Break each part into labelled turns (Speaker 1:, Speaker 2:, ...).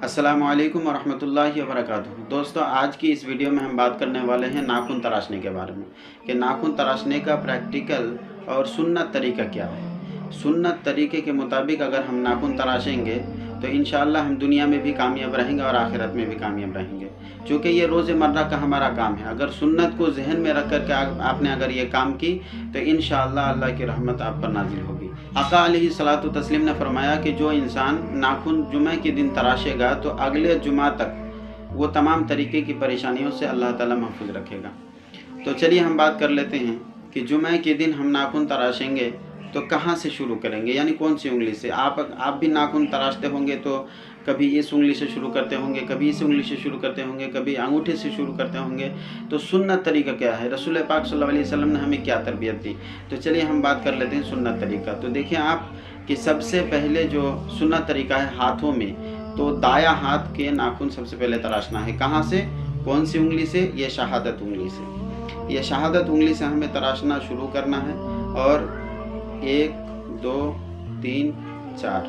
Speaker 1: अस्सलामुअलैकुम वरहमतुल्लाहि वबरकातुहू। दोस्तों, आज की इस वीडियो में हम बात करने वाले हैं नाखून तराशने के बारे में कि नाखून तराशने का प्रैक्टिकल और सुन्नत तरीका क्या है। सुन्नत तरीके के मुताबिक अगर हम नाखून तराशेंगे तो इंशाअल्लाह हम दुनिया में भी कामयाब रहेंगे और आखिरत में भी कामयाब रहेंगे, क्योंकि ये रोज़मर्रा का हमारा काम है। अगर सुन्नत को जहन में रख कर के आपने अगर ये काम की तो इंशाअल्लाह अल्लाह की रहमत आप पर नाजिल होगी। आका अलैहिस्सलातु तस्लीम ने फरमाया कि जो इंसान नाखून जुमे के दिन तराशेगा तो अगले जुमा तक वो तमाम तरीके की परेशानियों से अल्लाह ताला महफूज रखेगा। तो चलिए हम बात कर लेते हैं कि जुमे के दिन हम नाखून तराशेंगे तो कहाँ से शुरू करेंगे, यानी कौन सी उंगली से। आप भी नाखून तराशते होंगे तो कभी इस उंगली से शुरू करते होंगे, कभी इस उंगली से शुरू करते होंगे, कभी अंगूठे से शुरू करते होंगे। तो सुन्नत तरीका क्या है, रसूल पाक सल्लल्लाहु अलैहि वसल्लम ने हमें क्या तरबियत दी। तो चलिए हम बात कर लेते हैं सुन्नत तरीका। तो देखिए आप कि सबसे पहले जो सुन्नत तरीका है हाथों में, तो दायां हाथ के नाखून सबसे पहले तराशना है। कहाँ से, कौन सी उंगली से, ये शहादत उंगली से। ये शहादत उंगली से हमें तराशना शुरू करना है और 1 2 3 4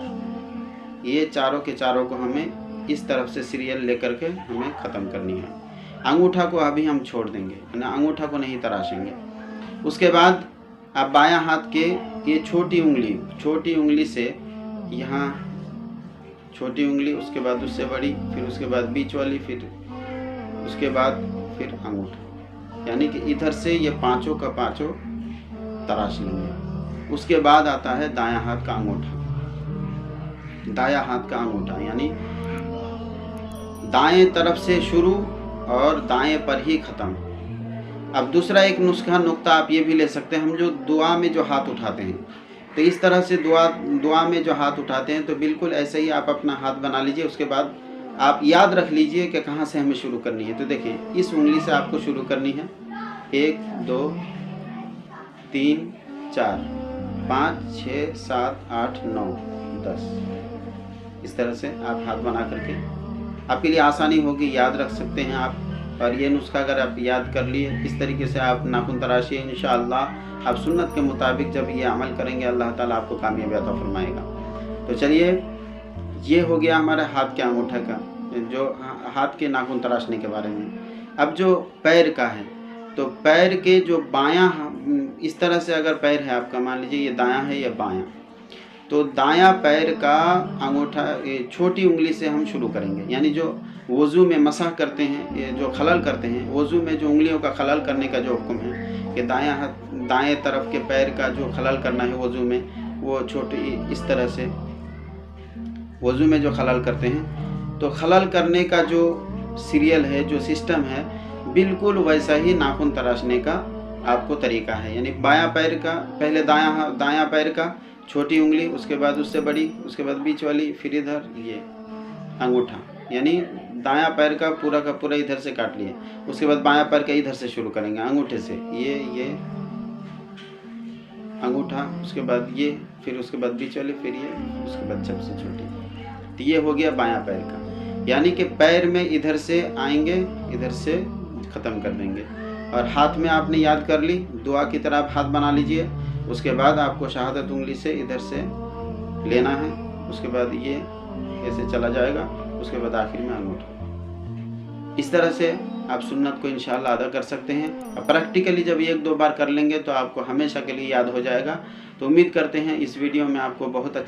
Speaker 1: ये चारों के चारों को हमें इस तरफ से सीरियल लेकर के हमें ख़त्म करनी है। अंगूठा को अभी हम छोड़ देंगे, ना अंगूठा को नहीं तराशेंगे। उसके बाद आप बायां हाथ के ये छोटी उंगली से यहाँ छोटी उंगली, उसके बाद उससे बड़ी, फिर उसके बाद बीच वाली, फिर उसके बाद फिर अंगूठा, यानी कि इधर से ये पांचों का पांचों तराश लेंगे। उसके बाद आता है दायां हाथ का अंगूठा। दायां हाथ का अंगूठा यानी दाएं तरफ से शुरू और दाएं पर ही ख़त्म। अब दूसरा एक नुक्ता आप ये भी ले सकते हैं, हम जो दुआ में जो हाथ उठाते हैं, तो इस तरह से दुआ में जो हाथ उठाते हैं तो बिल्कुल ऐसे ही आप अपना हाथ बना लीजिए। उसके बाद आप याद रख लीजिए कि कहाँ से हमें शुरू करनी है। तो देखें, इस उंगली से आपको शुरू करनी है। 1 2 3 4 5 6 7 8 9 10, इस तरह से आप हाथ बना करके आपके लिए आसानी होगी, याद रख सकते हैं आप। और ये नुस्खा अगर आप याद कर लिए, इस तरीके से आप नाखून तराशिए, इंशाअल्लाह आप सुन्नत के मुताबिक जब ये अमल करेंगे अल्लाह ताला आपको कामयाबी अता फरमाएगा। तो चलिए, ये हो गया हमारा हाथ के अंगूठे का, जो हाथ के नाखून तराशने के बारे में। अब जो पैर का है, तो पैर के जो बायां, इस तरह से अगर पैर है आपका, मान लीजिए ये दायां है या बायां, तो दायां पैर का अंगूठा छोटी उंगली से हम शुरू करेंगे। यानी जो वज़ू में मसह करते हैं, ये जो खलल करते हैं, वज़ू में जो उंगलियों का खलल करने का जो हुक्म है कि दाएं तरफ के पैर का जो खलल करना है वज़ू में, वो छोटी इस तरह से वज़ू में जो खलल करते हैं, तो खलल करने का जो सीरियल है, जो सिस्टम है, बिल्कुल वैसा ही नाखून तराशने का आपको तरीका है। यानी बायां पैर का पहले दायां पैर का छोटी उंगली, उसके बाद उससे बड़ी, उसके बाद बीच वाली, फिर इधर ये अंगूठा, यानी दायां पैर का पूरा इधर से काट लिए। उसके बाद बायां पैर का इधर से शुरू करेंगे, अंगूठे से ये अंगूठा, उसके बाद ये, फिर उसके बाद बीच वाली, फिर ये, उसके बाद सबसे छोटी। तो ये हो गया बायां पैर का, यानी कि पैर में इधर से आएंगे, इधर से ख़त्म कर देंगे। और हाथ में आपने याद कर ली, दुआ की तरह आप हाथ बना लीजिए। उसके बाद आपको शहादत उंगली से इधर से लेना है, उसके बाद ये ऐसे चला जाएगा, उसके बाद आखिर में अंगूठा। इस तरह से आप सुन्नत को इंशाअल्लाह अदा कर सकते हैं। और प्रैक्टिकली जब 1-2 बार कर लेंगे तो आपको हमेशा के लिए याद हो जाएगा। तो उम्मीद करते हैं इस वीडियो में आपको बहुत अच्छा